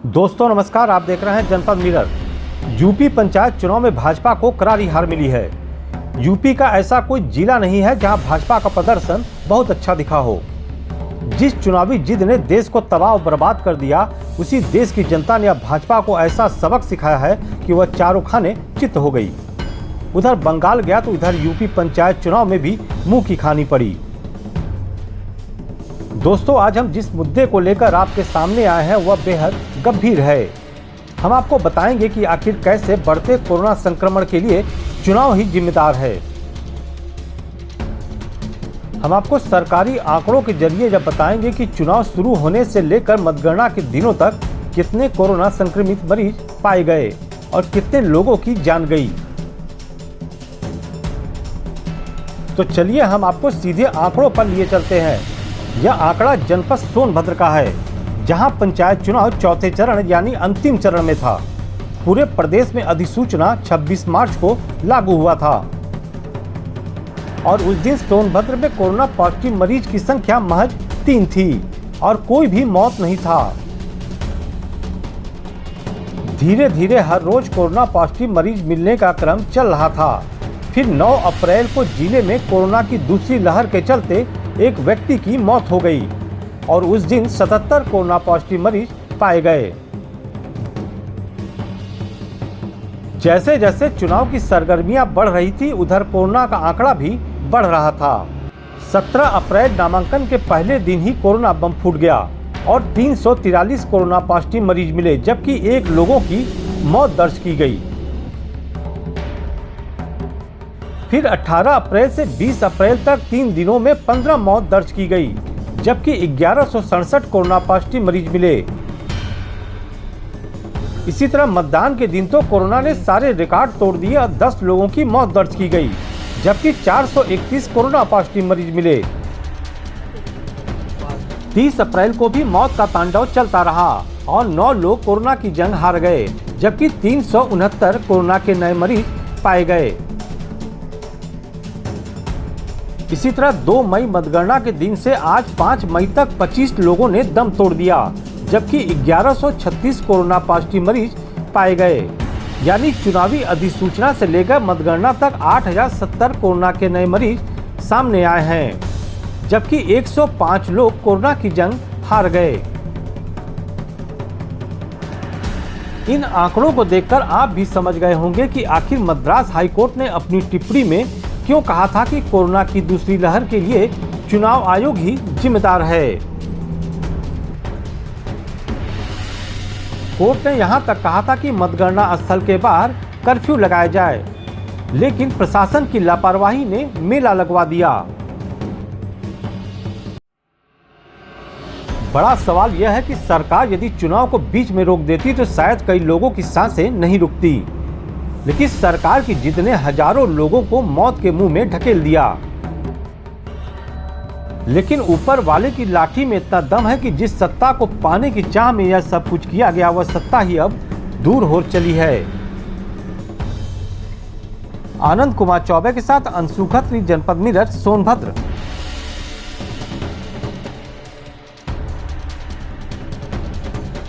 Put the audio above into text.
दोस्तों नमस्कार, आप देख रहे हैं जनपद मिरर। यूपी पंचायत चुनाव में भाजपा को करारी हार मिली है। यूपी का ऐसा कोई जिला नहीं है जहां भाजपा का प्रदर्शन बहुत अच्छा दिखा हो। जिस चुनावी जिद ने देश को तबाह और बर्बाद कर दिया, उसी देश की जनता ने अब भाजपा को ऐसा सबक सिखाया है कि वह चारों खाने चित्त हो गई। उधर बंगाल गया तो इधर यूपी पंचायत चुनाव में भी मुंह की खानी पड़ी। दोस्तों, आज हम जिस मुद्दे को लेकर आपके सामने आए हैं वह बेहद गंभीर है। हम आपको बताएंगे कि आखिर कैसे बढ़ते कोरोना संक्रमण के लिए चुनाव ही जिम्मेदार है। हम आपको सरकारी आंकड़ों के जरिए जब बताएंगे कि चुनाव शुरू होने से लेकर मतगणना के दिनों तक कितने कोरोना संक्रमित मरीज पाए गए और कितने लोगों की जान गई। तो चलिए हम आपको सीधे आंकड़ों पर लिए चलते हैं। यह आंकड़ा जनपद सोनभद्र का है, जहां पंचायत चुनाव चौथे चरण यानी अंतिम चरण में था। पूरे प्रदेश में अधिसूचना 26 मार्च को लागू हुआ था और उस दिन सोनभद्र में कोरोना पॉजिटिव मरीज की संख्या महज 3 थी और कोई भी मौत नहीं था। धीरे धीरे हर रोज कोरोना पॉजिटिव मरीज मिलने का क्रम चल रहा था। फिर 9 अप्रैल को जिले में कोरोना की दूसरी लहर के चलते एक व्यक्ति की मौत हो गई और उस दिन 77 कोरोना पॉजिटिव मरीज पाए गए। जैसे जैसे चुनाव की सरगर्मियां बढ़ रही थी, उधर कोरोना का आंकड़ा भी बढ़ रहा था। 17 अप्रैल नामांकन के पहले दिन ही कोरोना बम फूट गया और 343 कोरोना पॉजिटिव मरीज मिले, जबकि 1 लोगों की मौत दर्ज की गई। फिर 18 अप्रैल से 20 अप्रैल तक 3 दिनों में 15 मौत दर्ज की गई, जबकि 1167 कोरोना पॉजिटिव मरीज मिले। इसी तरह मतदान के दिन तो कोरोना ने सारे रिकॉर्ड तोड़ दिए और 10 लोगों की मौत दर्ज की गई, जबकि 431 कोरोना पॉजिटिव मरीज मिले। 30 अप्रैल को भी मौत का तांडव चलता रहा और 9 लोग कोरोना की जंग हार गए, जबकि 369 कोरोना के नए मरीज पाए गए। इसी तरह 2 मई मतगणना के दिन से आज 5 मई तक 25 लोगों ने दम तोड़ दिया, जबकि 1136 कोरोना पॉजिटिव मरीज पाए गए। यानी चुनावी अधिसूचना से लेकर मतगणना तक 8070 कोरोना के नए मरीज सामने आए हैं, जबकि 105 लोग कोरोना की जंग हार गए। इन आंकड़ों को देखकर आप भी समझ गए होंगे कि आखिर मद्रास हाईकोर्ट ने अपनी टिप्पणी में क्यों कहा था कि कोरोना की दूसरी लहर के लिए चुनाव आयोग ही जिम्मेदार है। कोर्ट ने यहां तक कहा था कि मतगणना स्थल के बाहर कर्फ्यू लगाया जाए, लेकिन प्रशासन की लापरवाही ने मेला लगवा दिया। बड़ा सवाल यह है कि सरकार यदि चुनाव को बीच में रोक देती तो शायद कई लोगों की सांसें नहीं रुकती, लेकिन सरकार की जिद ने हजारों लोगों को मौत के मुंह में ढकेल दिया। लेकिन ऊपर वाले की लाठी में इतना दम है कि जिस सत्ता को पाने की चाह में यह सब कुछ किया गया, वह सत्ता ही अब दूर हो चली है। आनंद कुमार चौबे के साथ अंशु खत्री, जनपद मिरर, सोनभद्र।